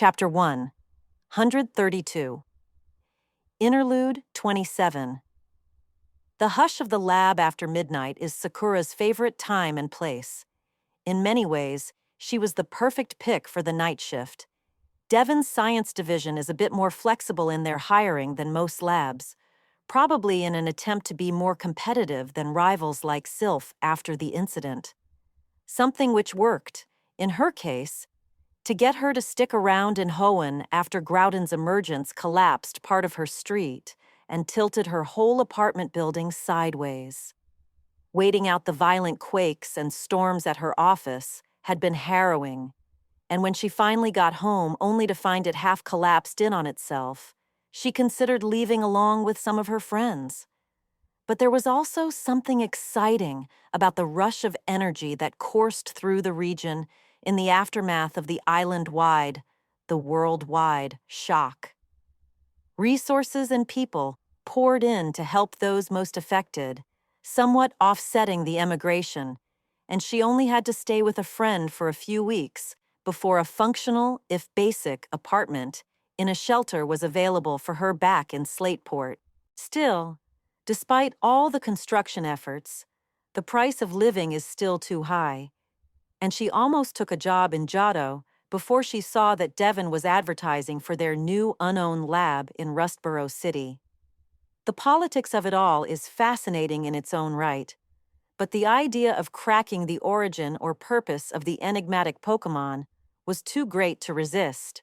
Chapter 1, 132. Interlude 27. The hush of the lab after midnight is Sakura's favorite time and place. In many ways, she was the perfect pick for the night shift. Devon's science division is a bit more flexible in their hiring than most labs, probably in an attempt to be more competitive than rivals like Sylph after the incident. Something which worked, in her case, to get her to stick around in Hoenn after Groudon's emergence collapsed part of her street and tilted her whole apartment building sideways. Waiting out the violent quakes and storms at her office had been harrowing, and when she finally got home only to find it half collapsed in on itself, she considered leaving along with some of her friends. But there was also something exciting about the rush of energy that coursed through the region in the aftermath of the island-wide, the worldwide shock. Resources and people poured in to help those most affected, somewhat offsetting the emigration, and she only had to stay with a friend for a few weeks before a functional, if basic, apartment in a shelter was available for her back in Slateport. Still, despite all the construction efforts, the price of living is still too high, and she almost took a job in Johto before she saw that Devon was advertising for their new unowned lab in Rustboro City. The politics of it all is fascinating in its own right, but the idea of cracking the origin or purpose of the enigmatic Pokémon was too great to resist,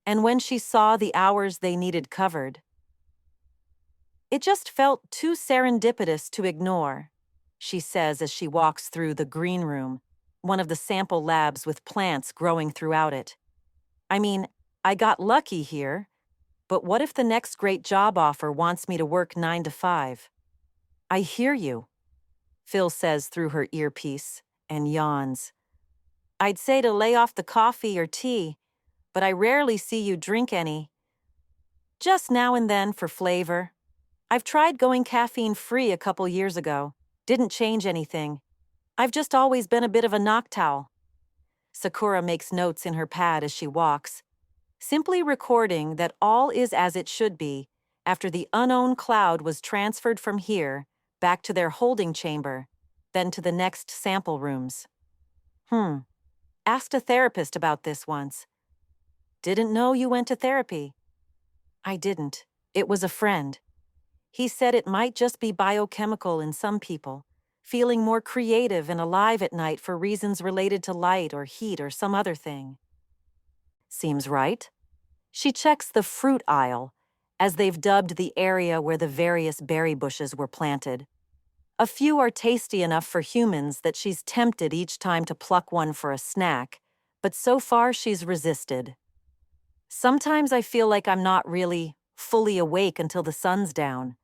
and when she saw the hours they needed covered, it just felt too serendipitous to ignore, she says as she walks through the green room, one of the sample labs with plants growing throughout it. I mean, I got lucky here, but what if the next great job offer wants me to work 9 to 5? I hear you, Phil says through her earpiece, and yawns. I'd say to lay off the coffee or tea, but I rarely see you drink any. Just now and then for flavor. I've tried going caffeine-free a couple years ago. Didn't change anything. I've just always been a bit of a noctowl. Sakura makes notes in her pad as she walks, simply recording that all is as it should be after the unowned cloud was transferred from here back to their holding chamber, then to the next sample rooms. Asked a therapist about this once. Didn't know you went to therapy. I didn't. It was a friend. He said it might just be biochemical in some people, feeling more creative and alive at night for reasons related to light or heat or some other thing. Seems right. She checks the fruit aisle, as they've dubbed the area where the various berry bushes were planted. A few are tasty enough for humans that she's tempted each time to pluck one for a snack, but so far she's resisted. Sometimes I feel like I'm not really fully awake until the sun's down.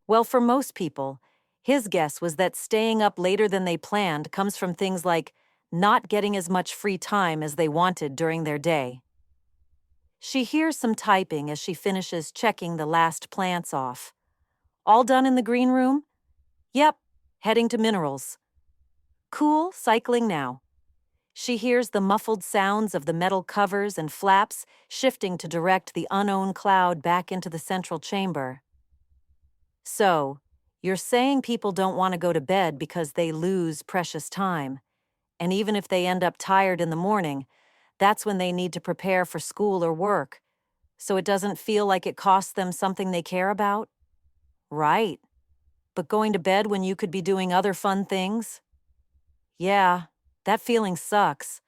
Well, for most people, his guess was that staying up later than they planned comes from things like not getting as much free time as they wanted during their day. She hears some typing as she finishes checking the last plants off. All done in the green room? Yep, heading to minerals. Cool, cycling now. She hears the muffled sounds of the metal covers and flaps shifting to direct the unowned cloud back into the central chamber. So, you're saying people don't want to go to bed because they lose precious time, and even if they end up tired in the morning, that's when they need to prepare for school or work, so it doesn't feel like it costs them something they care about? Right. But going to bed when you could be doing other fun things? Yeah, that feeling sucks.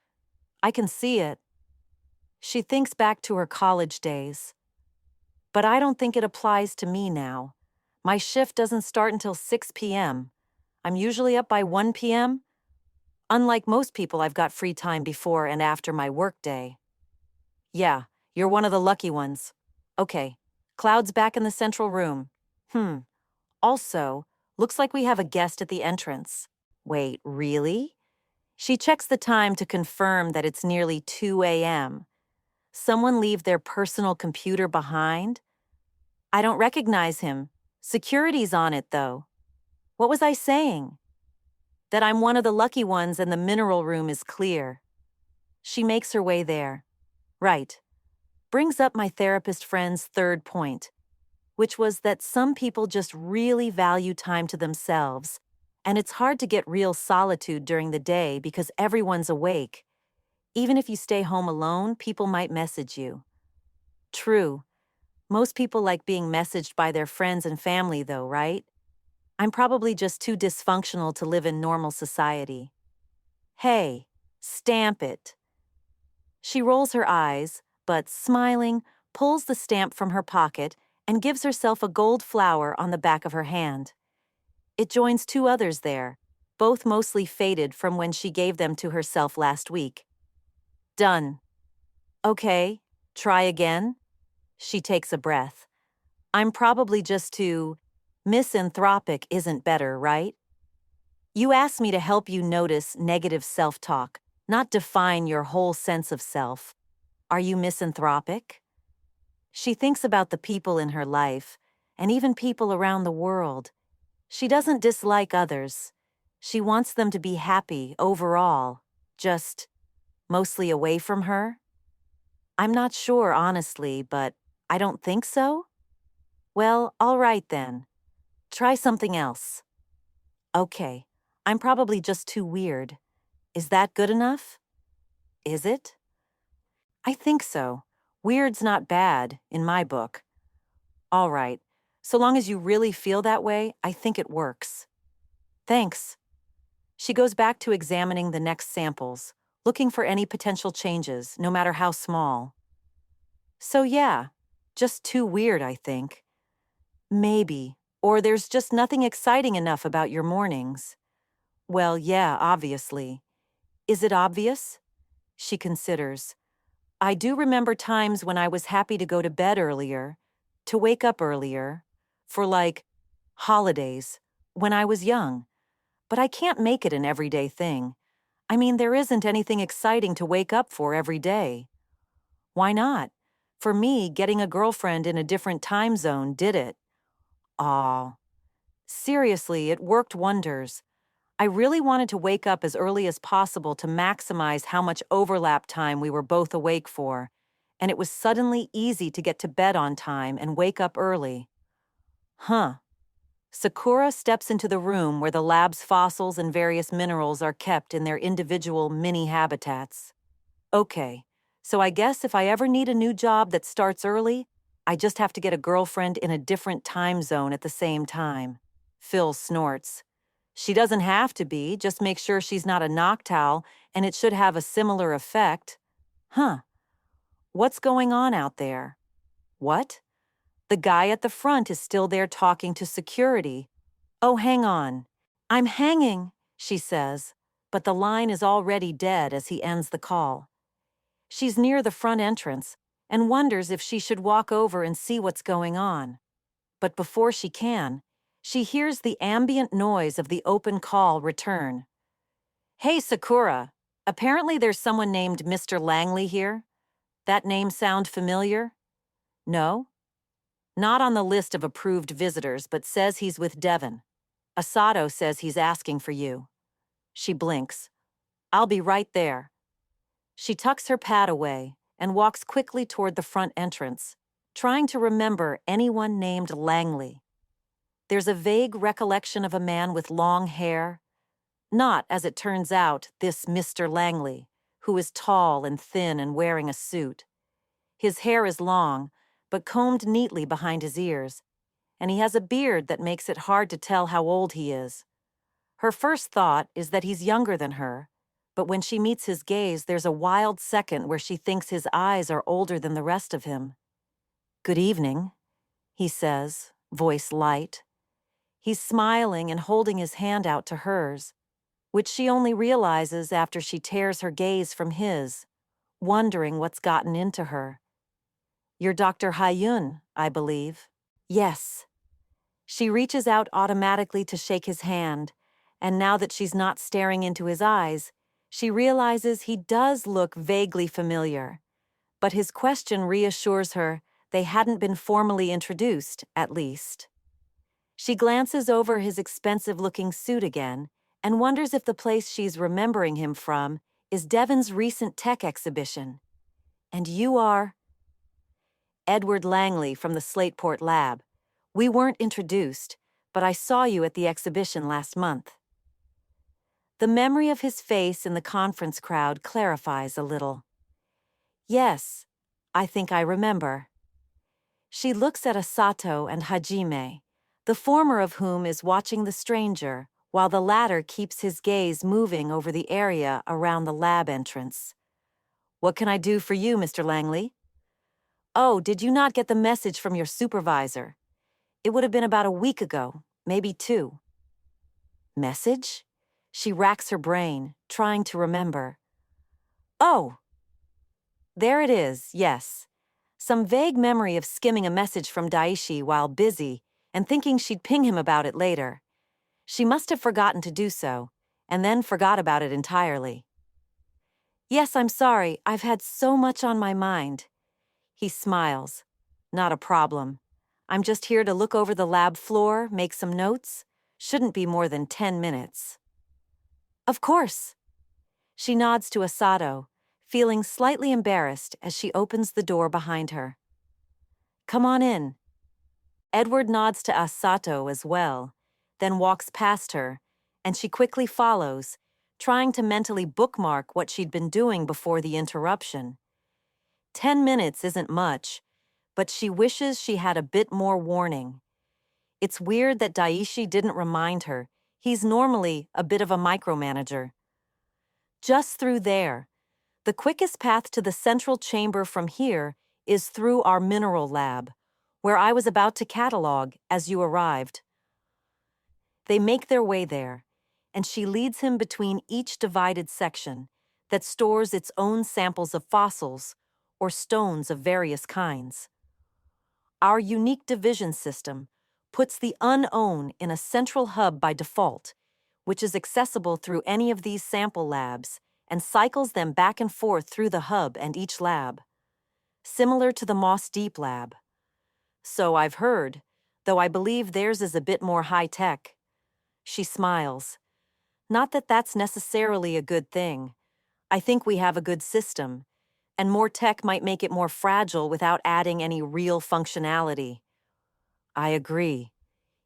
I can see it. She thinks back to her college days. But I don't think it applies to me now. My shift doesn't start until 6 p.m. I'm usually up by 1 p.m. Unlike most people, I've got free time before and after my workday. Yeah, you're one of the lucky ones. Okay, Cloud's back in the central room. Also, looks like we have a guest at the entrance. Wait, really? She checks the time to confirm that it's nearly 2 a.m. Someone leave their personal computer behind? I don't recognize him. Security's on it, though. What was I saying? That I'm one of the lucky ones and the mineral room is clear. She makes her way there. Right. Brings up my therapist friend's third point, which was that some people just really value time to themselves, and it's hard to get real solitude during the day because everyone's awake. Even if you stay home alone, people might message you. True. Most people like being messaged by their friends and family, though, right? I'm probably just too dysfunctional to live in normal society. Hey, stamp it. She rolls her eyes, but, smiling, pulls the stamp from her pocket and gives herself a gold flower on the back of her hand. It joins two others there, both mostly faded from when she gave them to herself last week. Done. Okay, try again? She takes a breath. I'm probably just too misanthropic isn't better, right? You asked me to help you notice negative self-talk, not define your whole sense of self. Are you misanthropic? She thinks about the people in her life, and even people around the world. She doesn't dislike others. She wants them to be happy overall, just mostly away from her. I'm not sure, honestly, but I don't think so. Well, all right then. Try something else. Okay, I'm probably just too weird. Is that good enough? Is it? I think so. Weird's not bad, in my book. All right. So long as you really feel that way, I think it works. Thanks. She goes back to examining the next samples, looking for any potential changes, no matter how small. So yeah, just too weird, I think. Maybe. Or there's just nothing exciting enough about your mornings. Well, yeah, obviously. Is it obvious? She considers. I do remember times when I was happy to go to bed earlier, to wake up earlier, for like holidays, when I was young. But I can't make it an everyday thing. I mean, there isn't anything exciting to wake up for every day. Why not? For me, getting a girlfriend in a different time zone did it. Aw. Seriously, it worked wonders. I really wanted to wake up as early as possible to maximize how much overlap time we were both awake for, and it was suddenly easy to get to bed on time and wake up early. Huh. Sakura steps into the room where the lab's fossils and various minerals are kept in their individual mini habitats. Okay, so I guess if I ever need a new job that starts early, I just have to get a girlfriend in a different time zone at the same time. Phil snorts. She doesn't have to be, just make sure she's not a knocktowl, and it should have a similar effect. Huh. What's going on out there? What? The guy at the front is still there talking to security. Oh, hang on. I'm hanging, she says, but the line is already dead as he ends the call. She's near the front entrance and wonders if she should walk over and see what's going on. But before she can, she hears the ambient noise of the open call return. Hey, Sakura. Apparently there's someone named Mr. Langley here. That name sound familiar? No? Not on the list of approved visitors, but says he's with Devon. Asato says he's asking for you. She blinks. I'll be right there. She tucks her pad away and walks quickly toward the front entrance, trying to remember anyone named Langley. There's a vague recollection of a man with long hair. Not, as it turns out, this Mr. Langley, who is tall and thin and wearing a suit. His hair is long, but combed neatly behind his ears, and he has a beard that makes it hard to tell how old he is. Her first thought is that he's younger than her, but when she meets his gaze, there's a wild second where she thinks his eyes are older than the rest of him. Good evening, he says, voice light. He's smiling and holding his hand out to hers, which she only realizes after she tears her gaze from his, wondering what's gotten into her. You're Dr. Hayun, I believe. Yes. She reaches out automatically to shake his hand, and now that she's not staring into his eyes, she realizes he does look vaguely familiar. But his question reassures her they hadn't been formally introduced, at least. She glances over his expensive-looking suit again and wonders if the place she's remembering him from is Devon's recent tech exhibition. And you are? Edward Langley from the Slateport Lab. We weren't introduced, but I saw you at the exhibition last month. The memory of his face in the conference crowd clarifies a little. Yes, I think I remember. She looks at Asato and Hajime, the former of whom is watching the stranger, while the latter keeps his gaze moving over the area around the lab entrance. What can I do for you, Mr. Langley? Oh, did you not get the message from your supervisor? It would have been about a week ago, maybe 2. Message? She racks her brain, trying to remember. Oh! There it is, yes. Some vague memory of skimming a message from Daishi while busy and thinking she'd ping him about it later. She must have forgotten to do so, and then forgot about it entirely. Yes, I'm sorry, I've had so much on my mind. He smiles. Not a problem. I'm just here to look over the lab floor, make some notes. Shouldn't be more than 10 minutes. Of course. She nods to Asato, feeling slightly embarrassed as she opens the door behind her. Come on in. Edward nods to Asato as well, then walks past her, and she quickly follows, trying to mentally bookmark what she'd been doing before the interruption. 10 minutes isn't much, but she wishes she had a bit more warning. It's weird that Daishi didn't remind her. He's normally a bit of a micromanager. Just through there. The quickest path to the central chamber from here is through our mineral lab, where I was about to catalog as you arrived. They make their way there, and she leads him between each divided section that stores its own samples of fossils or stones of various kinds. Our unique division system puts the unknown in a central hub by default, which is accessible through any of these sample labs and cycles them back and forth through the hub and each lab, similar to the Moss Deep lab. So I've heard, though I believe theirs is a bit more high-tech. She smiles. Not that that's necessarily a good thing. I think we have a good system, and more tech might make it more fragile without adding any real functionality. I agree,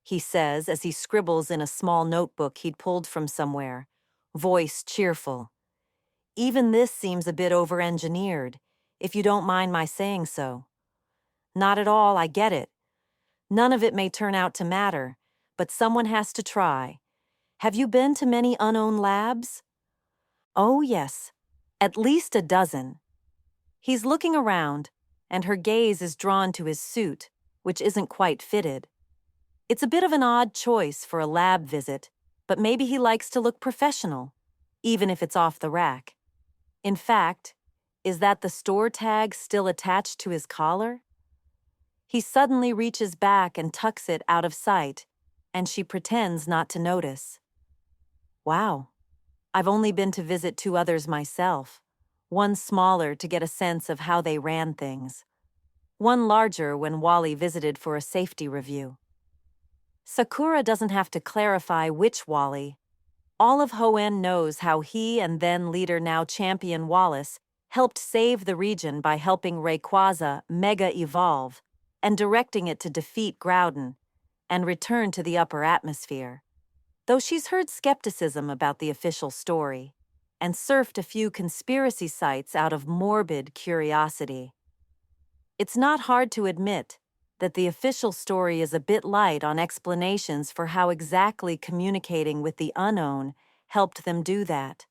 he says as he scribbles in a small notebook he'd pulled from somewhere, voice cheerful. Even this seems a bit over-engineered, if you don't mind my saying so. Not at all, I get it. None of it may turn out to matter, but someone has to try. Have you been to many unknown labs? Oh, yes. At least a dozen. He's looking around, and her gaze is drawn to his suit, which isn't quite fitted. It's a bit of an odd choice for a lab visit, but maybe he likes to look professional, even if it's off the rack. In fact, is that the store tag still attached to his collar? He suddenly reaches back and tucks it out of sight, and she pretends not to notice. Wow, I've only been to visit 2 others myself, one smaller to get a sense of how they ran things, one larger when Wally visited for a safety review. Sakura doesn't have to clarify which Wally. All of Hoenn knows how he and then leader now champion Wallace helped save the region by helping Rayquaza mega-evolve and directing it to defeat Groudon and return to the upper atmosphere. Though she's heard skepticism about the official story and surfed a few conspiracy sites out of morbid curiosity. It's not hard to admit that the official story is a bit light on explanations for how exactly communicating with the unknown helped them do that.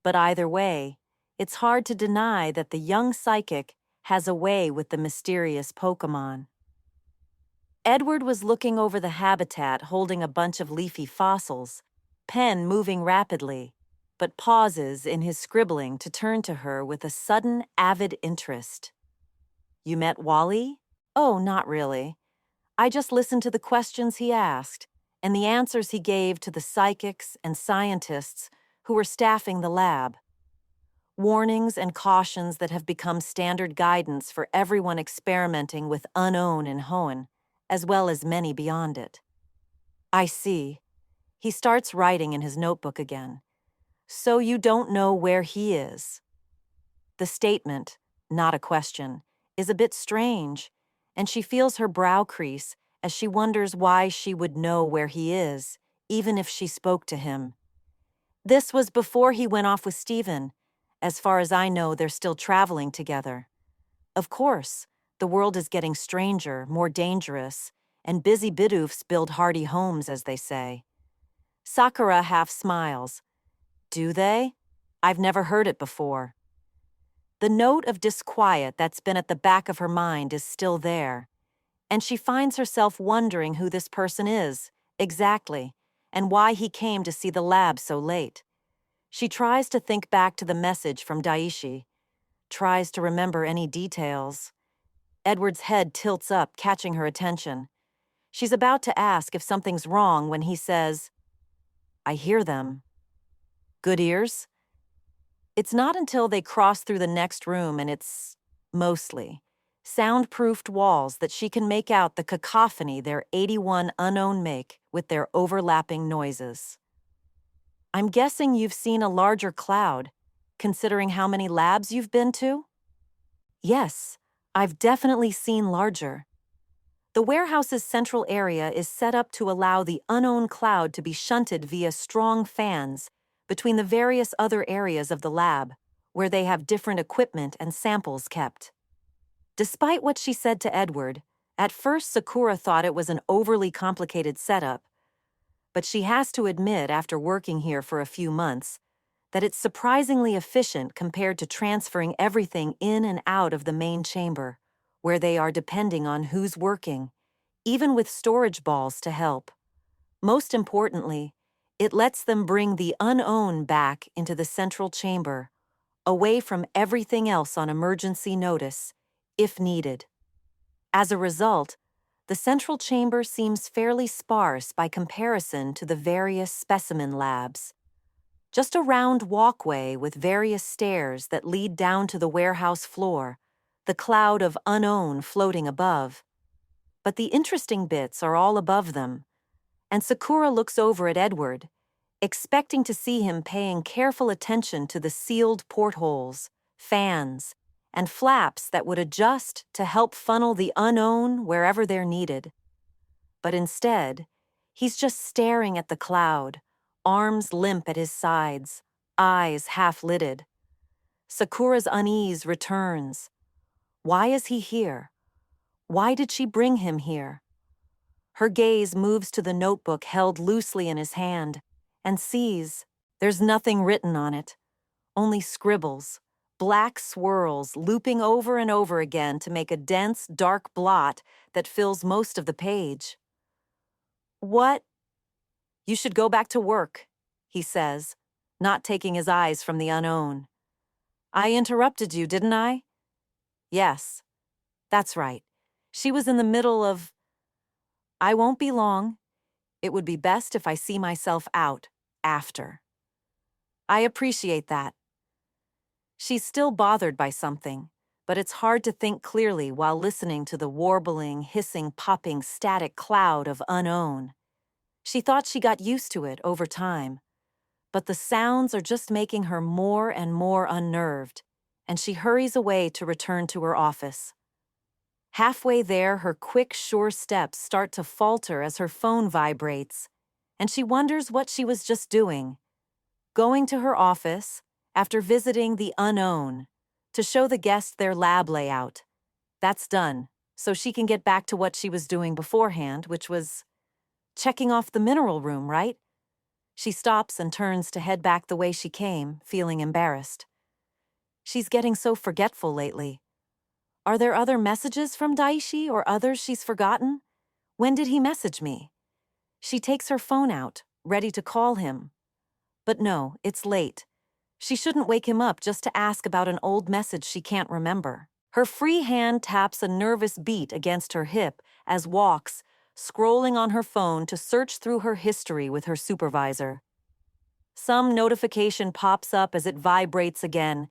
But either way, it's hard to deny that the young psychic has a way with the mysterious Pokémon. Edward was looking over the habitat holding a bunch of leafy fossils, pen moving rapidly, but pauses in his scribbling to turn to her with a sudden avid interest. You met Wally? Oh, not really. I just listened to the questions he asked and the answers he gave to the psychics and scientists who were staffing the lab. Warnings and cautions that have become standard guidance for everyone experimenting with unknown in Hoenn, as well as many beyond it. I see. He starts writing in his notebook again. So you don't know where he is. The statement, not a question, is a bit strange, and she feels her brow crease as she wonders why she would know where he is, even if she spoke to him. This was before he went off with Stephen. As far as I know, they're still traveling together. Of course, the world is getting stranger, more dangerous, and busy bidoofs build hardy homes, as they say. Sakura half smiles. Do they? I've never heard it before. The note of disquiet that's been at the back of her mind is still there, and she finds herself wondering who this person is, exactly, and why he came to see the lab so late. She tries to think back to the message from Daishi, tries to remember any details. Edward's head tilts up, catching her attention. She's about to ask if something's wrong when he says, I hear them. Good ears? It's not until they cross through the next room and it's, mostly, soundproofed walls that she can make out the cacophony their 81 unknown make with their overlapping noises. I'm guessing you've seen a larger cloud, considering how many labs you've been to? Yes, I've definitely seen larger. The warehouse's central area is set up to allow the unknown cloud to be shunted via strong fans between the various other areas of the lab, where they have different equipment and samples kept. Despite what she said to Edward, at first Sakura thought it was an overly complicated setup, but she has to admit, after working here for a few months, that it's surprisingly efficient compared to transferring everything in and out of the main chamber, where they are depending on who's working, even with storage balls to help. Most importantly, it lets them bring the unknown back into the central chamber, away from everything else on emergency notice, if needed. As a result, the central chamber seems fairly sparse by comparison to the various specimen labs. Just a round walkway with various stairs that lead down to the warehouse floor, the cloud of unknown floating above. But the interesting bits are all above them, and Sakura looks over at Edward, expecting to see him paying careful attention to the sealed portholes, fans, and flaps that would adjust to help funnel the unknown wherever they're needed. But instead, he's just staring at the cloud, arms limp at his sides, eyes half-lidded. Sakura's unease returns. Why is he here? Why did she bring him here? Her gaze moves to the notebook held loosely in his hand and sees there's nothing written on it, only scribbles, black swirls looping over and over again to make a dense, dark blot that fills most of the page. What? You should go back to work, he says, not taking his eyes from the unknown. I interrupted you, didn't I? Yes, that's right. She was in the middle of... I won't be long. It would be best if I see myself out after. I appreciate that. She's still bothered by something, but it's hard to think clearly while listening to the warbling, hissing, popping, static cloud of unknown. She thought she got used to it over time, but the sounds are just making her more and more unnerved, and she hurries away to return to her office. Halfway there, her quick, sure steps start to falter as her phone vibrates, and she wonders what she was just doing. Going to her office, after visiting the unknown, to show the guests their lab layout. That's done, so she can get back to what she was doing beforehand, which was checking off the mineral room, right? She stops and turns to head back the way she came, feeling embarrassed. She's getting so forgetful lately. Are there other messages from Daishi or others she's forgotten? When did he message me? She takes her phone out, ready to call him. But no, it's late. She shouldn't wake him up just to ask about an old message she can't remember. Her free hand taps a nervous beat against her hip as walks, scrolling on her phone to search through her history with her supervisor. Some notification pops up as it vibrates again,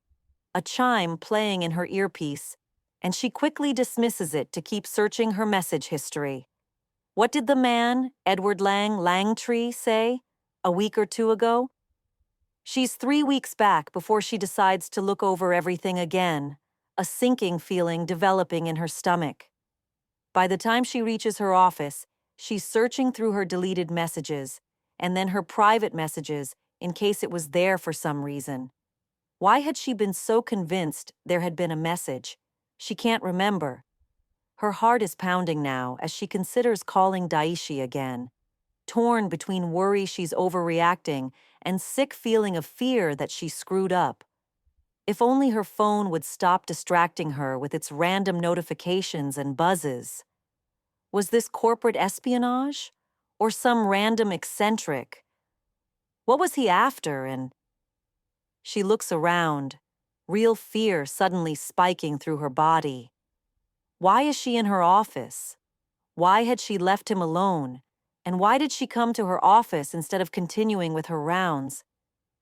a chime playing in her earpiece, and she quickly dismisses it to keep searching her message history. What did the man, Edward Langtree, say a week or two ago? She's 3 weeks back before she decides to look over everything again, a sinking feeling developing in her stomach. By the time she reaches her office, she's searching through her deleted messages, and then her private messages, in case it was there for some reason. Why had she been so convinced there had been a message? She can't remember. Her heart is pounding now as she considers calling Daishi again, torn between worry she's overreacting and sick feeling of fear that she screwed up. If only her phone would stop distracting her with its random notifications and buzzes. Was this corporate espionage? Or some random eccentric? What was he after? And she looks around, real fear suddenly spiking through her body. Why is she in her office? Why had she left him alone? And why did she come to her office instead of continuing with her rounds?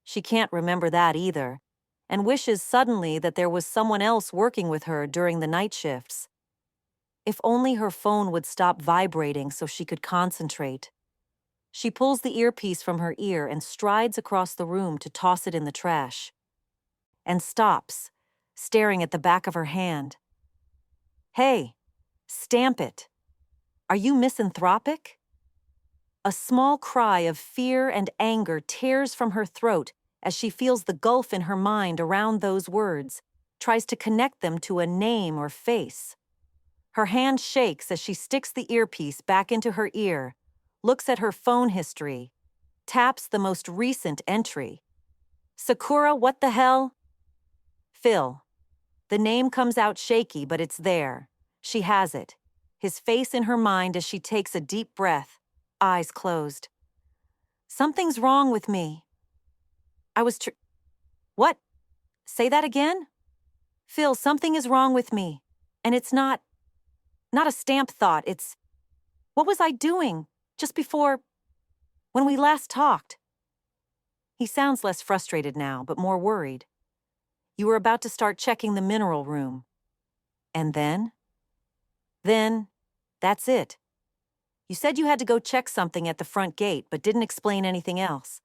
She can't remember that either, and wishes suddenly that there was someone else working with her during the night shifts. If only her phone would stop vibrating so she could concentrate. She pulls the earpiece from her ear and strides across the room to toss it in the trash. And stops, staring at the back of her hand. Hey, stamp it. Are you misanthropic? A small cry of fear and anger tears from her throat as she feels the gulf in her mind around those words, tries to connect them to a name or face. Her hand shakes as she sticks the earpiece back into her ear, looks at her phone history, taps the most recent entry. Sakura, what the hell? Phil. The name comes out shaky, but it's there. She has it. His face in her mind as she takes a deep breath, eyes closed. Something's wrong with me. What? Say that again? Phil, something is wrong with me. And it's not a stamp thought, it's... What was I doing just before... when we last talked? He sounds less frustrated now, but more worried. You were about to start checking the mineral room. And then? Then, that's it. You said you had to go check something at the front gate, but didn't explain anything else.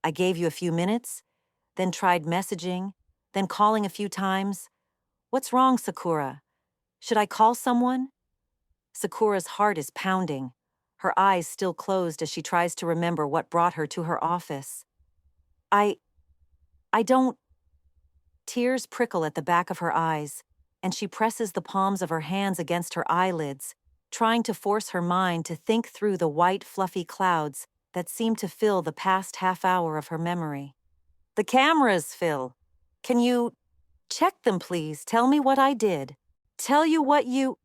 I gave you a few minutes, then tried messaging, then calling a few times. What's wrong, Sakura? Should I call someone? Sakura's heart is pounding, her eyes still closed as she tries to remember what brought her to her office. I don't... Tears prickle at the back of her eyes, and she presses the palms of her hands against her eyelids, trying to force her mind to think through the white, fluffy clouds that seem to fill the past half hour of her memory. The cameras, Phil. Can you... check them, please? Tell me what I did. Tell you what you...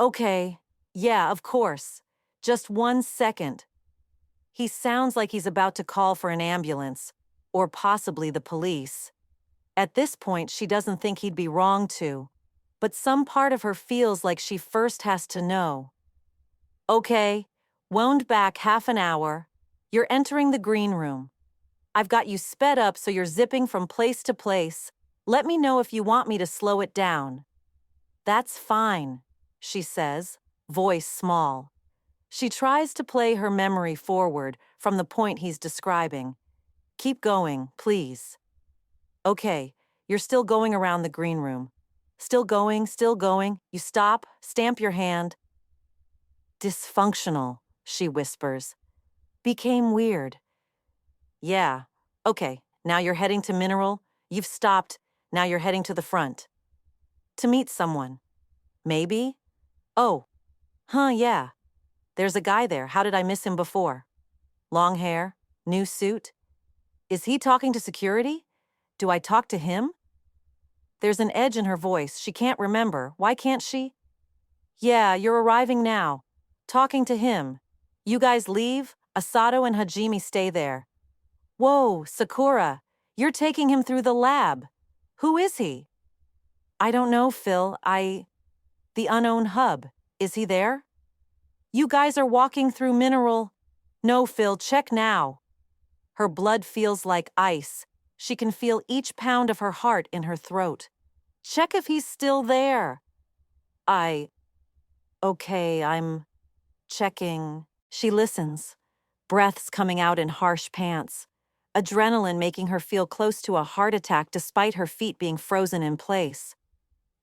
Okay. Yeah, of course. Just 1 second. He sounds like he's about to call for an ambulance, or possibly the police. At this point, she doesn't think he'd be wrong to, but some part of her feels like she first has to know. Okay, wound back half an hour. You're entering the green room. I've got you sped up so you're zipping from place to place. Let me know if you want me to slow it down. That's fine, she says, voice small. She tries to play her memory forward from the point he's describing. Keep going, please. Okay, you're still going around the green room. Still going, still going. You stop, stamp your hand. Dysfunctional, she whispers. Became weird. Yeah, okay, now you're heading to Mineral. You've stopped, now you're heading to the front. To meet someone. Maybe? Oh, yeah. There's a guy there. How did I miss him before? Long hair, new suit. Is he talking to security? Do I talk to him? There's an edge in her voice. She can't remember. Why can't she? Yeah, you're arriving now. Talking to him. You guys leave. Asato and Hajime stay there. Whoa, Sakura. You're taking him through the lab. Who is he? I don't know, Phil. The unknown hub. Is he there? You guys are walking through Mineral. No, Phil, check now. Her blood feels like ice. She can feel each pound of her heart in her throat. Check if he's still there. Okay, I'm checking. She listens, breaths coming out in harsh pants, adrenaline making her feel close to a heart attack despite her feet being frozen in place.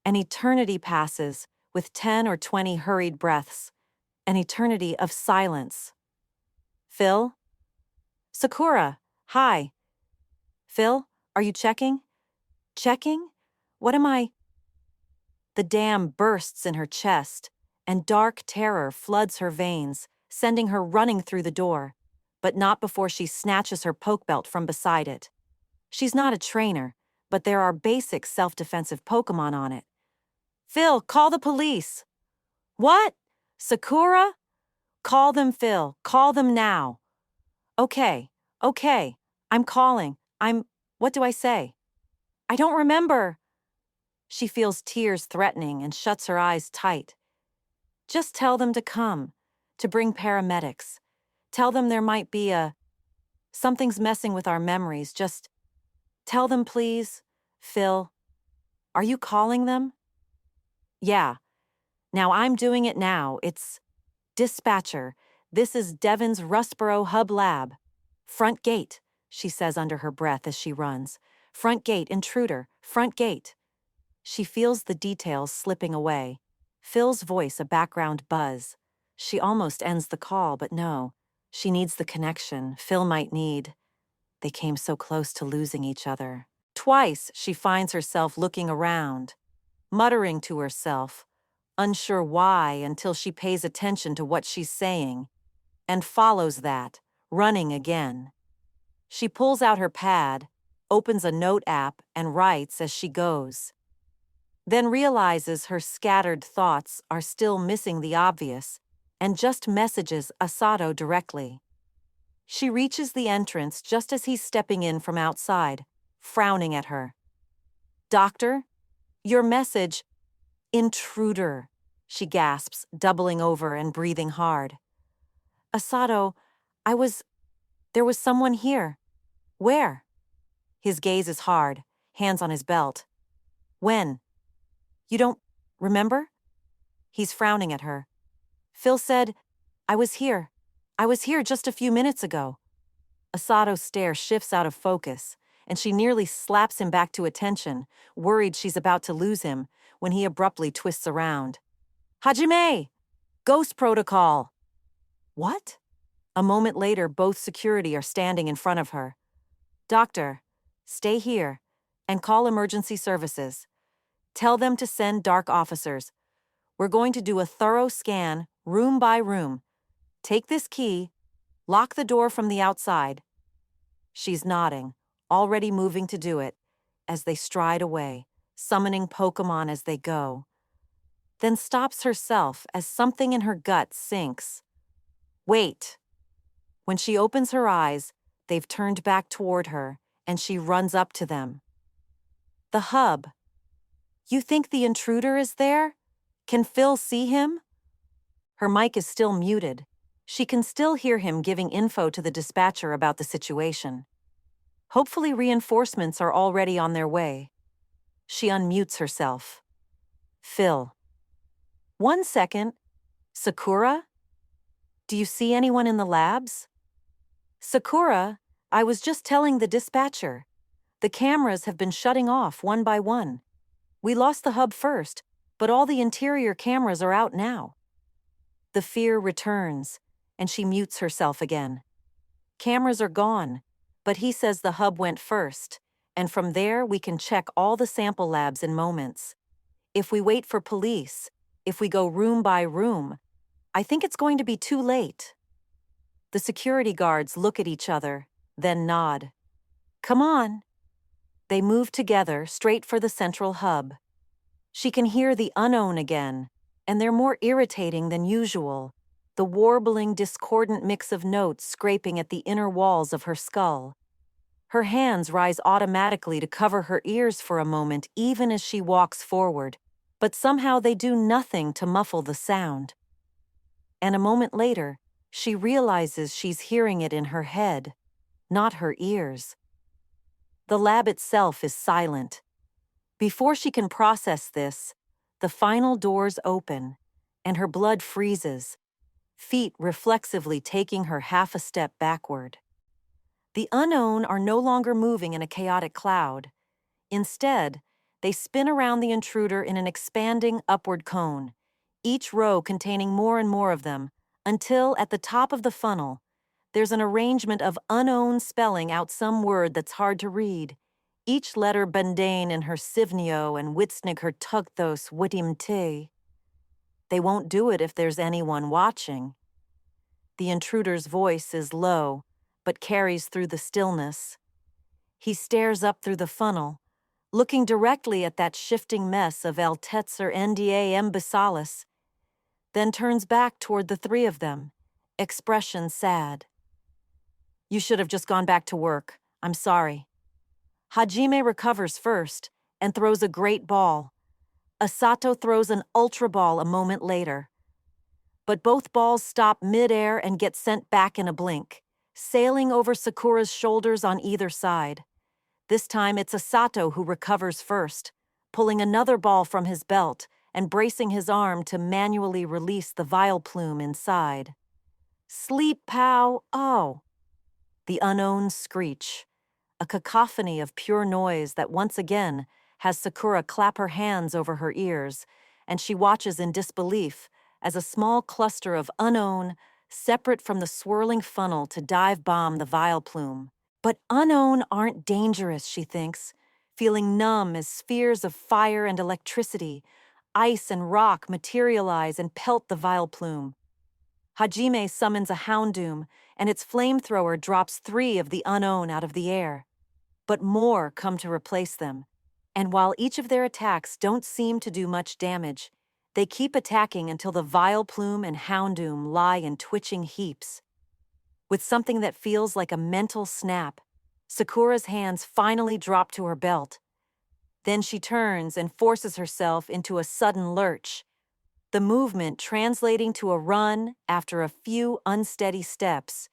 An eternity passes, with 10 or 20 hurried breaths. An eternity of silence. Phil? Sakura, hi. Phil, are you checking? Checking? What am I? The dam bursts in her chest, and dark terror floods her veins, sending her running through the door, but not before she snatches her poke belt from beside it. She's not a trainer, but there are basic self-defensive Pokemon on it. Phil, call the police. What? Sakura? Call them, Phil. Call them now. Okay, okay. I'm calling. What do I say? I don't remember. She feels tears threatening and shuts her eyes tight. Just tell them to come, to bring paramedics. Tell them there might be something's messing with our memories. Just tell them, please. Phil, are you calling them? Yeah. Now I'm doing it now. It's dispatcher. This is Devon's Rustboro Hub Lab. Front gate, she says under her breath as she runs. Front gate, intruder, front gate. She feels the details slipping away. Phil's voice a background buzz. She almost ends the call, but no. She needs the connection Phil might need. They came so close to losing each other. Twice she finds herself looking around, muttering to herself, unsure why until she pays attention to what she's saying, and follows that, running again. She pulls out her pad, opens a note app, and writes as she goes. Then realizes her scattered thoughts are still missing the obvious, and just messages Asato directly. She reaches the entrance just as he's stepping in from outside, frowning at her. Doctor, your message, intruder, she gasps, doubling over and breathing hard. Asato, there was someone here. Where? His gaze is hard, hands on his belt. When? You don't remember? He's frowning at her. Phil said, I was here just a few minutes ago. Asato's stare shifts out of focus, and she nearly slaps him back to attention, worried she's about to lose him, when he abruptly twists around. Hajime! Ghost protocol! What? A moment later, both security are standing in front of her. Doctor, stay here, and call emergency services. Tell them to send dark officers. We're going to do a thorough scan, room by room. Take this key, lock the door from the outside. She's nodding, already moving to do it, as they stride away, summoning Pokemon as they go. Then stops herself as something in her gut sinks. Wait. When she opens her eyes, they've turned back toward her, and she runs up to them. The hub. You think the intruder is there? Can Phil see him? Her mic is still muted. She can still hear him giving info to the dispatcher about the situation. Hopefully reinforcements are already on their way. She unmutes herself. Phil. 1 second. Sakura? Do you see anyone in the labs? Sakura, I was just telling the dispatcher. The cameras have been shutting off one by one. We lost the hub first, but all the interior cameras are out now. The fear returns, and she mutes herself again. Cameras are gone, but he says the hub went first, and from there we can check all the sample labs in moments. If we wait for police, if we go room by room, I think it's going to be too late. The security guards look at each other, then nod. Come on. They move together straight for the central hub. She can hear the unknown again, and they're more irritating than usual, the warbling, discordant mix of notes scraping at the inner walls of her skull. Her hands rise automatically to cover her ears for a moment even as she walks forward, but somehow they do nothing to muffle the sound. And a moment later, she realizes she's hearing it in her head, not her ears. The lab itself is silent. Before she can process this, the final doors open, and her blood freezes, feet reflexively taking her half a step backward. The unknown are no longer moving in a chaotic cloud. Instead, They spin around the intruder in an expanding upward cone, each row containing more and more of them, until at the top of the funnel, there's an arrangement of unknown spelling out some word that's hard to read, each letter bendain in her sivnio and witsnig her tugthos witim te. They won't do it if there's anyone watching. The intruder's voice is low, but carries through the stillness. He stares up through the funnel, looking directly at that shifting mess of El Tetzer Nda Embasalis, then turns back toward the three of them, expression sad. You should have just gone back to work. I'm sorry. Hajime recovers first and throws a great ball. Asato throws an ultra ball a moment later. But both balls stop mid-air and get sent back in a blink, sailing over Sakura's shoulders on either side. This time it's Asato who recovers first, pulling another ball from his belt and bracing his arm to manually release the vial plume inside. Sleep, pow, oh! The unknown screech, a cacophony of pure noise that once again has Sakura clap her hands over her ears, and she watches in disbelief as a small cluster of unknown, separate from the swirling funnel to dive bomb the vial plume. But unknown aren't dangerous, she thinks, feeling numb as spheres of fire and electricity, ice and rock materialize and pelt the vial plume. Hajime summons a Houndoom, and its flamethrower drops 3 of the unknown out of the air. But more come to replace them, and while each of their attacks don't seem to do much damage, they keep attacking until the vial plume and Houndoom lie in twitching heaps. With something that feels like a mental snap, Sakura's hands finally drop to her belt. Then she turns and forces herself into a sudden lurch, the movement translating to a run after a few unsteady steps,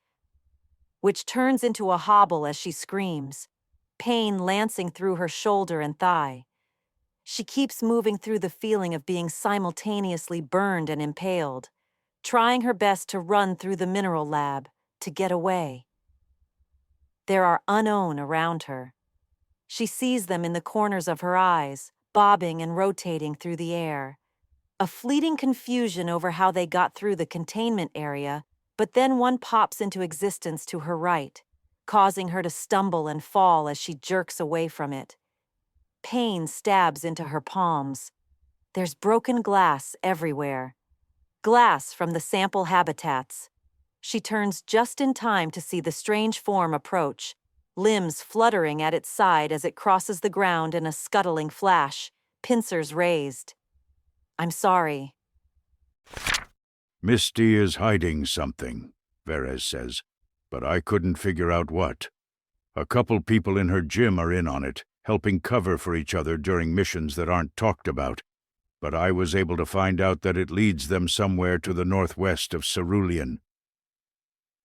which turns into a hobble as she screams, pain lancing through her shoulder and thigh. She keeps moving through the feeling of being simultaneously burned and impaled, trying her best to run through the mineral lab, to get away. There are unknown around her. She sees them in the corners of her eyes, bobbing and rotating through the air. A fleeting confusion over how they got through the containment area, but then one pops into existence to her right, causing her to stumble and fall as she jerks away from it. Pain stabs into her palms. There's broken glass everywhere. Glass from the sample habitats. She turns just in time to see the strange form approach, limbs fluttering at its side as it crosses the ground in a scuttling flash, pincers raised. I'm sorry. Misty is hiding something, Verez says, but I couldn't figure out what. A couple people in her gym are in on it, helping cover for each other during missions that aren't talked about, but I was able to find out that it leads them somewhere to the northwest of Cerulean.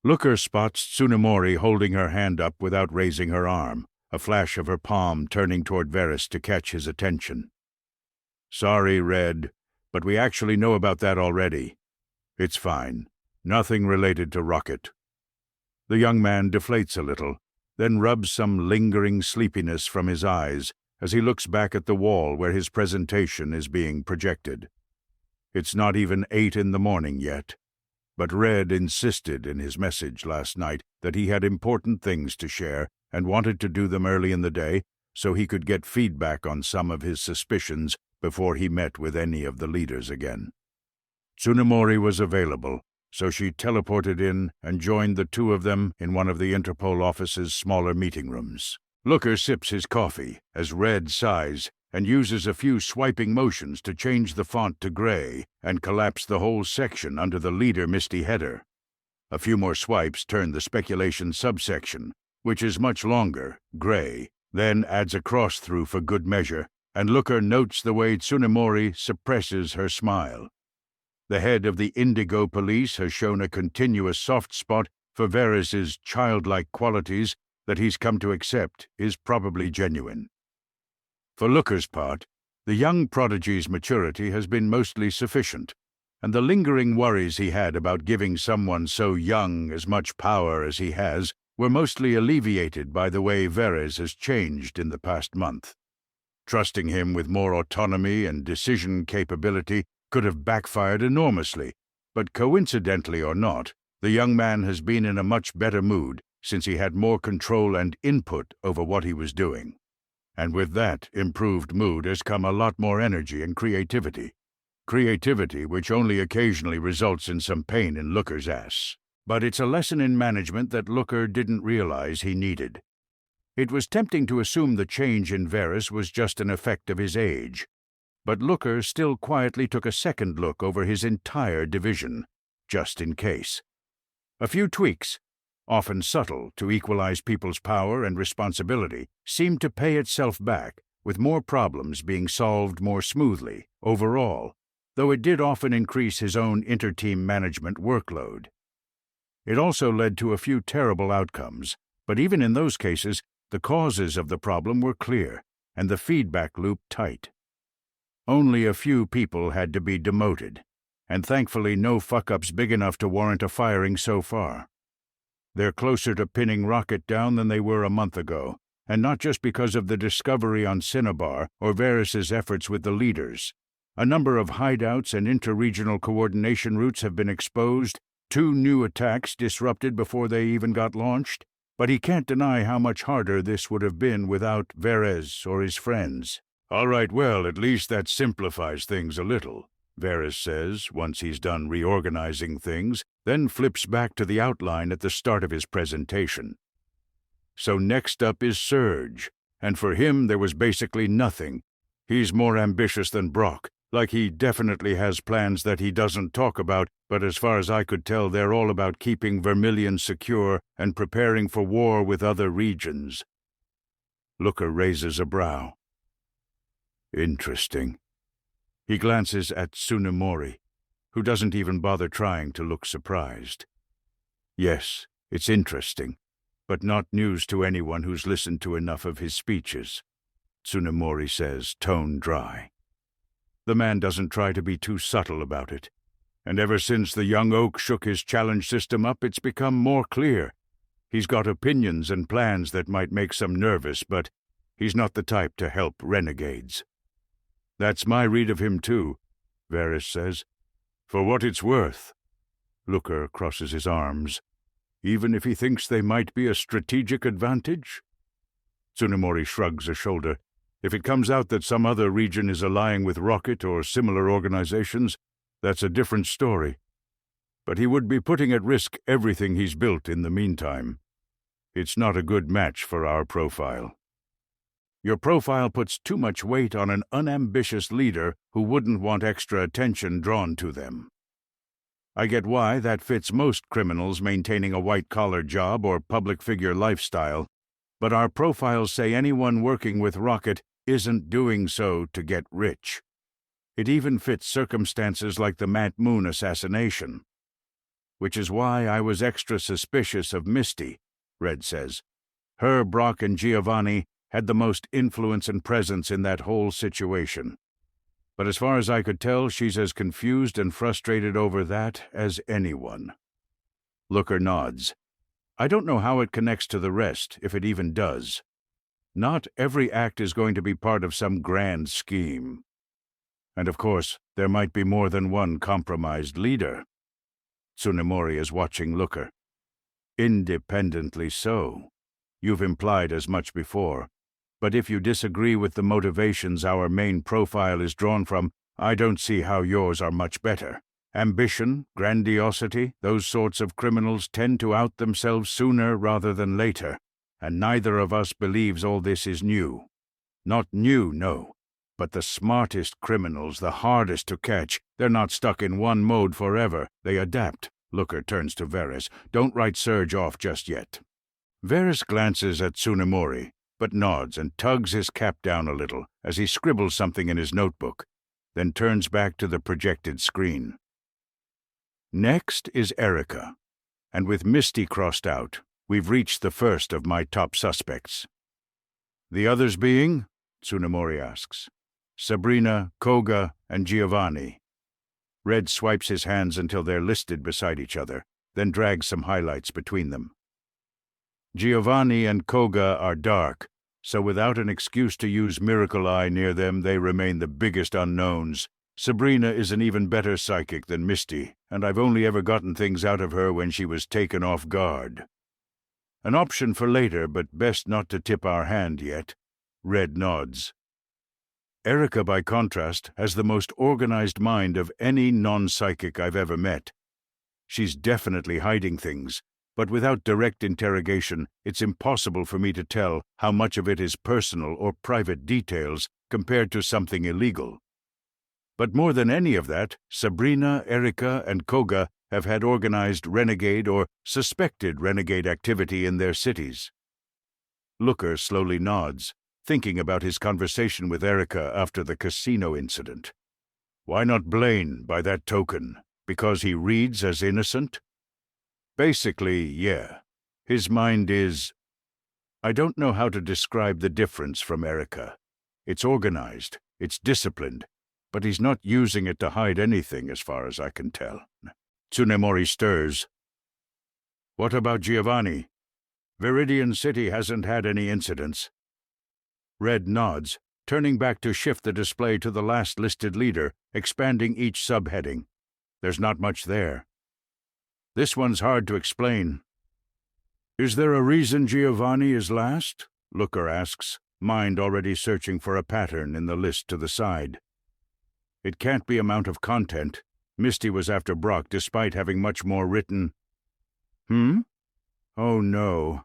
Looker spots Tsunemori holding her hand up without raising her arm, a flash of her palm turning toward Verez to catch his attention. Sorry, Red, but we actually know about that already. It's fine. Nothing related to Rocket. The young man deflates a little, then rubs some lingering sleepiness from his eyes as he looks back at the wall where his presentation is being projected. It's not even 8 in the morning yet, but Red insisted in his message last night that he had important things to share and wanted to do them early in the day so he could get feedback on some of his suspicions before he met with any of the leaders again. Tsunemori was available, so she teleported in and joined the two of them in one of the Interpol office's smaller meeting rooms. Looker sips his coffee as Red sighs and uses a few swiping motions to change the font to gray and collapse the whole section under the leader Misty header. A few more swipes turn the speculation subsection, which is much longer, gray, then adds a cross-through for good measure, and Looker notes the way Tsunemori suppresses her smile. The head of the Indigo Police has shown a continuous soft spot for Verez's childlike qualities that he's come to accept is probably genuine. For Looker's part, the young prodigy's maturity has been mostly sufficient, and the lingering worries he had about giving someone so young as much power as he has were mostly alleviated by the way Verez has changed in the past month. Trusting him with more autonomy and decision capability could have backfired enormously, but coincidentally or not, the young man has been in a much better mood since he had more control and input over what he was doing. And with that improved mood has come a lot more energy and creativity. Creativity which only occasionally results in some pain in Looker's ass. But it's a lesson in management that Looker didn't realize he needed. It was tempting to assume the change in Varys was just an effect of his age, but Looker still quietly took a second look over his entire division, just in case. A few tweaks, often subtle to equalize people's power and responsibility, seemed to pay itself back, with more problems being solved more smoothly, overall, though it did often increase his own inter-team management workload. It also led to a few terrible outcomes, but even in those cases, the causes of the problem were clear, and the feedback loop tight. Only a few people had to be demoted, and thankfully no fuck-ups big enough to warrant a firing so far. They're closer to pinning Rocket down than they were a month ago, and not just because of the discovery on Cinnabar or Varys's efforts with the leaders. A number of hideouts and interregional coordination routes have been exposed, 2 new attacks disrupted before they even got launched, but he can't deny how much harder this would have been without Varys or his friends. "All right, well, at least that simplifies things a little," Varys says once he's done reorganizing things, then flips back to the outline at the start of his presentation. So next up is Surge, and for him there was basically nothing. He's more ambitious than Brock, like he definitely has plans that he doesn't talk about, but as far as I could tell they're all about keeping Vermilion secure and preparing for war with other regions. Looker raises a brow. Interesting. He glances at Tsunemori, who doesn't even bother trying to look surprised. Yes, it's interesting, but not news to anyone who's listened to enough of his speeches, Tsunemori says, tone dry. The man doesn't try to be too subtle about it, and ever since the young oak shook his challenge system up, it's become more clear. He's got opinions and plans that might make some nervous, but he's not the type to help renegades. That's my read of him too, Varys says. For what it's worth. Looker crosses his arms. Even if he thinks they might be a strategic advantage? Tsunemori shrugs a shoulder. If it comes out that some other region is allying with Rocket or similar organizations, that's a different story. But he would be putting at risk everything he's built in the meantime. It's not a good match for our profile. Your profile puts too much weight on an unambitious leader who wouldn't want extra attention drawn to them. I get why that fits most criminals maintaining a white-collar job or public figure lifestyle, but our profiles say anyone working with Rocket isn't doing so to get rich. It even fits circumstances like the Matt Moon assassination. Which is why I was extra suspicious of Misty, Red says. Her, Brock, and Giovanni had the most influence and presence in that whole situation. But as far as I could tell, she's as confused and frustrated over that as anyone. Looker nods. I don't know how it connects to the rest, if it even does. Not every act is going to be part of some grand scheme. And of course, there might be more than one compromised leader. Tsunemori is watching Looker. Independently so. You've implied as much before. But if you disagree with the motivations our main profile is drawn from, I don't see how yours are much better. Ambition, grandiosity, those sorts of criminals tend to out themselves sooner rather than later, and neither of us believes all this is new. Not new, no, but the smartest criminals, the hardest to catch, they're not stuck in one mode forever. They adapt. Looker turns to Varys. Don't write Surge off just yet. Varys glances at Tsunemori, but nods and tugs his cap down a little as he scribbles something in his notebook, then turns back to the projected screen. Next is Erica, and with Misty crossed out, we've reached the first of my top suspects. The others being? Tsunemori asks. Sabrina, Koga, and Giovanni. Red swipes his hands until they're listed beside each other, then drags some highlights between them. Giovanni and Koga are dark, So without an excuse to use Miracle Eye near them, they remain the biggest unknowns. Sabrina is an even better psychic than Misty, and I've only ever gotten things out of her when she was taken off guard. An option for later, but best not to tip our hand yet. Red nods. Erica, by contrast, has the most organized mind of any non-psychic I've ever met. She's definitely hiding things, but without direct interrogation, it's impossible for me to tell how much of it is personal or private details compared to something illegal. But more than any of that, Sabrina, Erica, and Koga have had organized renegade or suspected renegade activity in their cities. Looker slowly nods, thinking about his conversation with Erica after the casino incident. Why not Blaine, by that token? Because he reads as innocent? Basically, yeah. His mind is... I don't know how to describe the difference from Erica. It's organized, it's disciplined, but he's not using it to hide anything as far as I can tell. Tsunemori stirs. What about Giovanni? Viridian City hasn't had any incidents. Red nods, turning back to shift the display to the last listed leader, expanding each subheading. There's not much there. This one's hard to explain. Is there a reason Giovanni is last? Looker asks, mind already searching for a pattern in the list to the side. It can't be amount of content. Misty was after Brock despite having much more written. Oh no,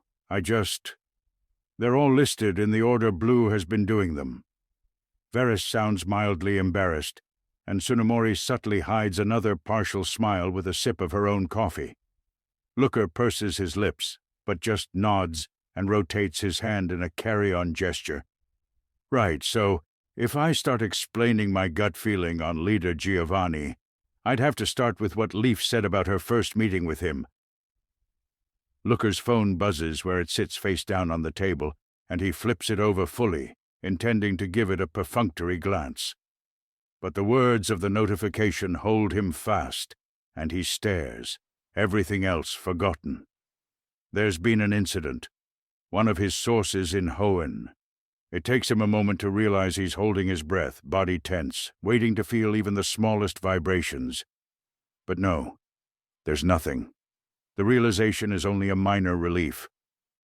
They're all listed in the order Blue has been doing them. Varys sounds mildly embarrassed, and Tsunemori subtly hides another partial smile with a sip of her own coffee. Looker purses his lips, but just nods and rotates his hand in a carry-on gesture. Right, so if I start explaining my gut feeling on leader Giovanni, I'd have to start with what Leaf said about her first meeting with him. Looker's phone buzzes where it sits face down on the table, and he flips it over fully, intending to give it a perfunctory glance. But the words of the notification hold him fast, and he stares, everything else forgotten. There's been an incident. One of his sources in Hoenn. It takes him a moment to realize he's holding his breath, body tense, waiting to feel even the smallest vibrations. But no, there's nothing. The realization is only a minor relief.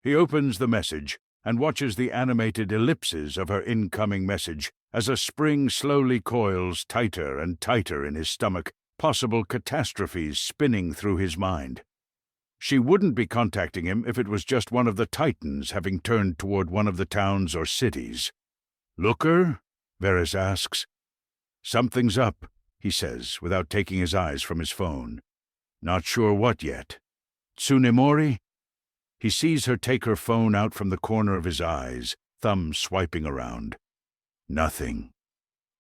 He opens the message and watches the animated ellipses of her incoming message as a spring slowly coils tighter and tighter in his stomach, possible catastrophes spinning through his mind. She wouldn't be contacting him if it was just one of the Titans having turned toward one of the towns or cities. Looker? Varys asks. Something's up, he says, without taking his eyes from his phone. Not sure what yet. Tsunemori? He sees her take her phone out from the corner of his eyes, thumb swiping around. Nothing.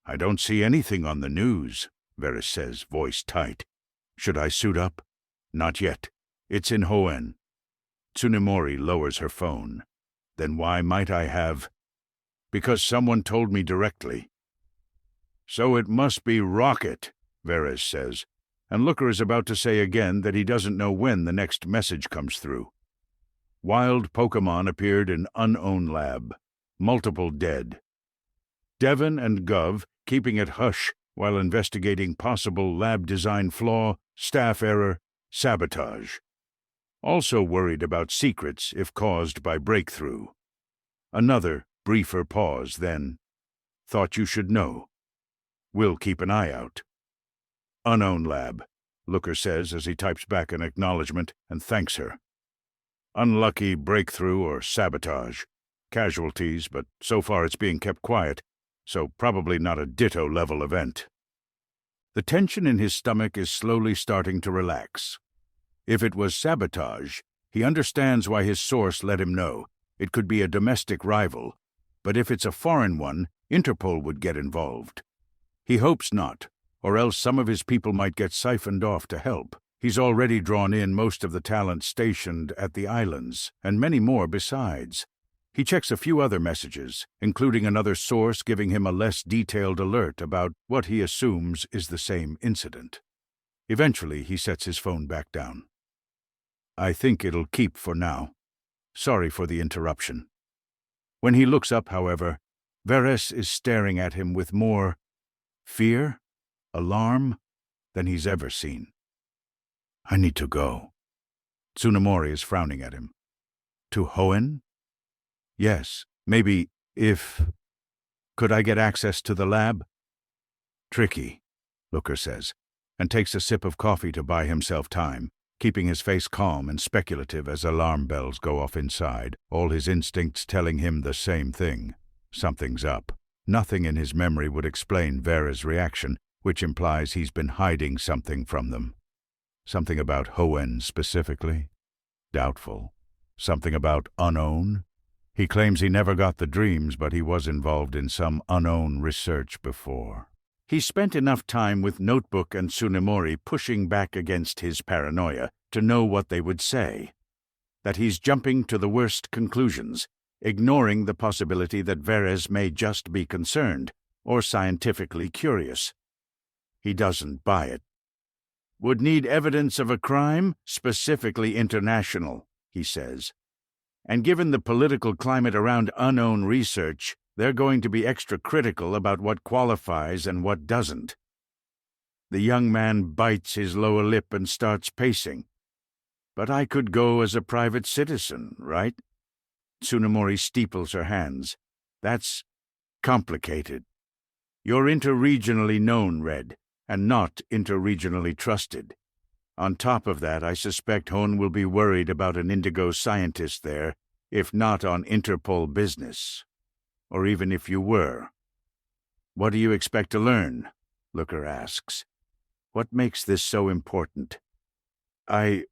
I don't see anything on the news, Varys says, voice tight. Should I suit up? Not yet. It's in Hoenn. Tsunemori lowers her phone. Then why might I have? Because someone told me directly. So it must be Rocket, Varys says, and Looker is about to say again that he doesn't know when the next message comes through. Wild Pokemon appeared in unknown lab. Multiple dead. Devon and Gov keeping it hush while investigating possible lab design flaw, staff error, sabotage. Also worried about secrets if caused by breakthrough. Another, briefer pause, then. Thought you should know. We'll keep an eye out. Unknown lab, Looker says as he types back an acknowledgement and thanks her. Unlucky breakthrough or sabotage. Casualties, but so far it's being kept quiet, so probably not a Ditto-level event. The tension in his stomach is slowly starting to relax. If it was sabotage, he understands why his source let him know. It could be a domestic rival, but if it's a foreign one, Interpol would get involved. He hopes not, or else some of his people might get siphoned off to help. He's already drawn in most of the talent stationed at the islands, and many more besides. He checks a few other messages, including another source giving him a less detailed alert about what he assumes is the same incident. Eventually, he sets his phone back down. I think it'll keep for now. Sorry for the interruption. When he looks up, however, Veres is staring at him with more fear, alarm, than he's ever seen. I need to go. Tsunemori is frowning at him. To Hoenn? Yes, maybe if... Could I get access to the lab? Tricky, Looker says, and takes a sip of coffee to buy himself time, keeping his face calm and speculative as alarm bells go off inside, all his instincts telling him the same thing. Something's up. Nothing in his memory would explain Vera's reaction, which implies he's been hiding something from them. Something about Hoenn specifically? Doubtful. Something about unknown? He claims he never got the dreams, but he was involved in some unknown research before. He spent enough time with Notebook and Tsunemori pushing back against his paranoia to know what they would say. That he's jumping to the worst conclusions, ignoring the possibility that Veres may just be concerned or scientifically curious. He doesn't buy it. Would need evidence of a crime, specifically international, he says. And given the political climate around unknown research, they're going to be extra critical about what qualifies and what doesn't. The young man bites his lower lip and starts pacing. But I could go as a private citizen, right? Tsunemori steeples her hands. That's complicated. You're interregionally known, Red, and not interregionally trusted. On top of that, I suspect Hoenn will be worried about an Indigo scientist there, if not on Interpol business. Or even if you were. What do you expect to learn? Looker asks. What makes this so important? I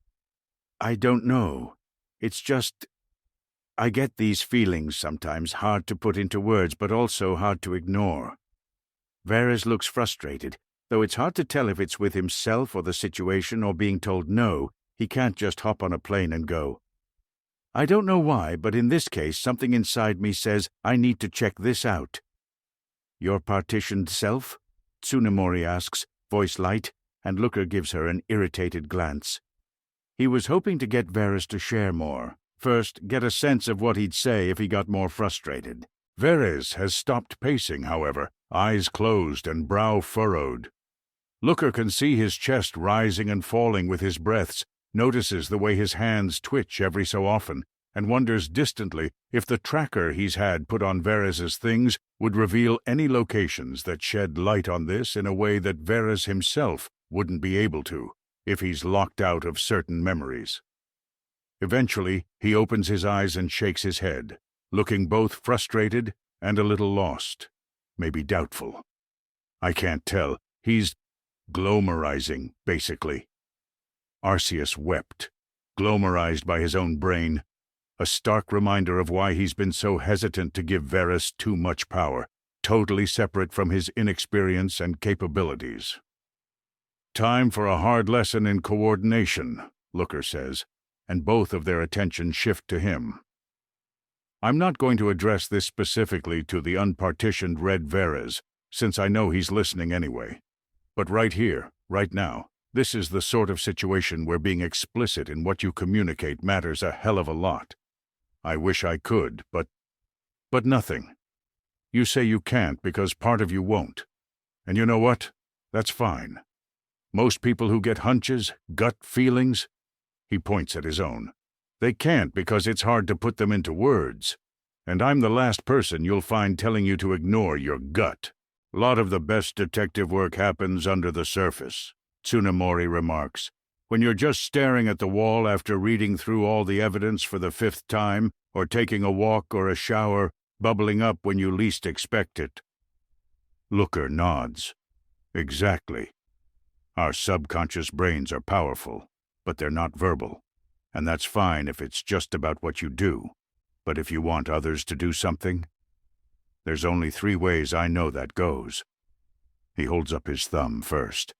don't know. It's just... I get these feelings sometimes, hard to put into words, but also hard to ignore. Veres looks frustrated, though it's hard to tell if it's with himself or the situation or being told no, he can't just hop on a plane and go. I don't know why, but in this case something inside me says I need to check this out. Your partitioned self? Tsunemori asks, voice light, and Looker gives her an irritated glance. He was hoping to get Veres to share more. First, get a sense of what he'd say if he got more frustrated. Veres has stopped pacing, however, eyes closed and brow furrowed. Looker can see his chest rising and falling with his breaths, notices the way his hands twitch every so often, and wonders distantly if the tracker he's had put on Veres's things would reveal any locations that shed light on this in a way that Veres himself wouldn't be able to, if he's locked out of certain memories. Eventually, he opens his eyes and shakes his head, looking both frustrated and a little lost, maybe doubtful. I can't tell. He's glomerizing, basically. Arceus wept, glomerized by his own brain, a stark reminder of why he's been so hesitant to give Veres too much power, totally separate from his inexperience and capabilities. Time for a hard lesson in coordination, Looker says, and both of their attention shift to him. I'm not going to address this specifically to the unpartitioned Red Veres, since I know he's listening anyway. But right here, right now, this is the sort of situation where being explicit in what you communicate matters a hell of a lot. I wish I could, but nothing. You say you can't because part of you won't. And you know what? That's fine. Most people who get hunches, gut feelings, he points at his own. They can't because it's hard to put them into words. And I'm the last person you'll find telling you to ignore your gut. A lot of the best detective work happens under the surface, Tsunemori remarks. When you're just staring at the wall after reading through all the evidence for the 5th time, or taking a walk or a shower, bubbling up when you least expect it. Looker nods. Exactly. Our subconscious brains are powerful, but they're not verbal. And that's fine if it's just about what you do. But if you want others to do something, there's only 3 ways I know that goes. He holds up his thumb first.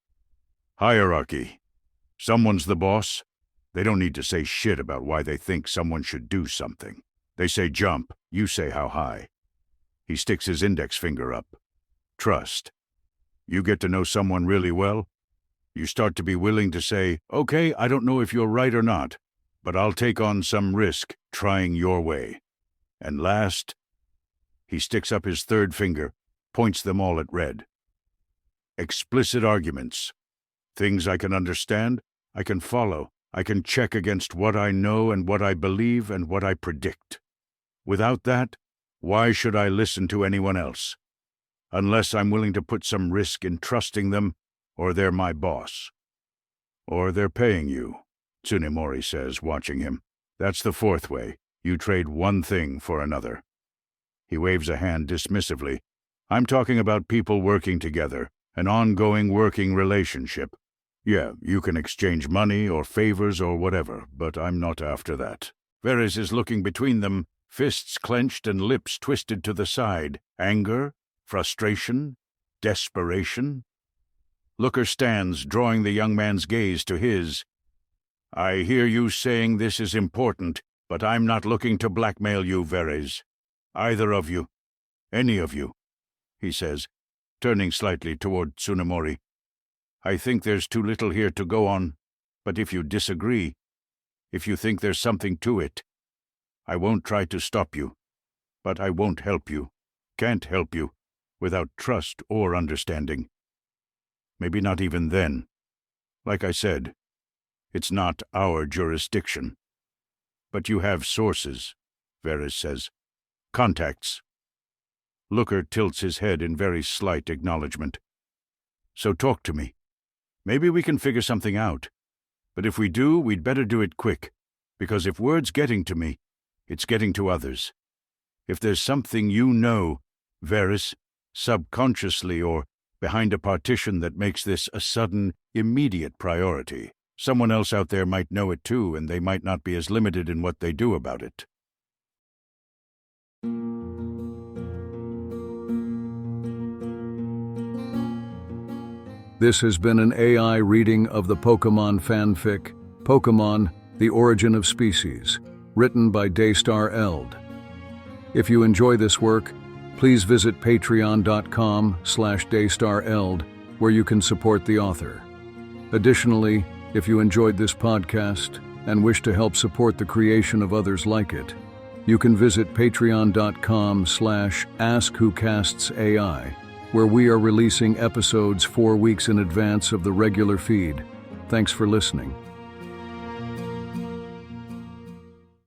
Hierarchy. Someone's the boss. They don't need to say shit about why they think someone should do something. They say jump, you say how high. He sticks his index finger up. Trust. You get to know someone really well. You start to be willing to say, okay, I don't know if you're right or not, but I'll take on some risk trying your way. And last, He sticks up his third finger, points them all at Red. Explicit arguments. Things I can understand, I can follow, I can check against what I know and what I believe and what I predict. Without that, why should I listen to anyone else? Unless I'm willing to put some risk in trusting them, or they're my boss. Or they're paying you, Tsunemori says, watching him. That's the fourth way. You trade one thing for another. He waves a hand dismissively. I'm talking about people working together, an ongoing working relationship. Yeah, you can exchange money or favors or whatever, but I'm not after that. Varys is looking between them, fists clenched and lips twisted to the side. Anger? Frustration? Desperation? Looker stands, drawing the young man's gaze to his. I hear you saying this is important, but I'm not looking to blackmail you, Varys. Either of you. Any of you, he says, turning slightly toward Tsunemori. I think there's too little here to go on, but if you disagree, if you think there's something to it, I won't try to stop you, but I won't help you, can't help you, without trust or understanding. Maybe not even then. Like I said, it's not our jurisdiction. But you have sources, Varys says. Contacts. Looker tilts his head in very slight acknowledgement. So talk to me. Maybe we can figure something out. But if we do, we'd better do it quick, because if word's getting to me, it's getting to others. If there's something you know, Varys, subconsciously or behind a partition that makes this a sudden, immediate priority, someone else out there might know it too, and they might not be as limited in what they do about it. This has been an AI reading of the Pokemon fanfic, Pokemon, The Origin of Species, written by Daystar Eld. If you enjoy this work, please visit patreon.com/daystareld, where you can support the author. Additionally, if you enjoyed this podcast and wish to help support the creation of others like it, you can visit patreon.com/askwhocastsai, where we are releasing episodes 4 weeks in advance of the regular feed. Thanks for listening.